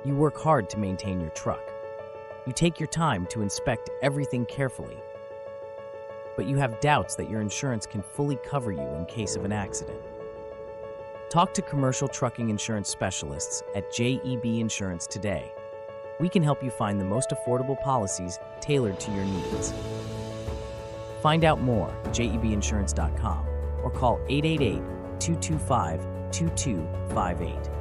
You work hard to maintain your truck. You take your time to inspect everything carefully. But you have doubts that your insurance can fully cover you in case of an accident. Talk to commercial trucking insurance specialists at J.E.B.Insurance today. We can help you find the most affordable policies tailored to your needs. Find out more at jebinsurance.com or call 888-225-2258.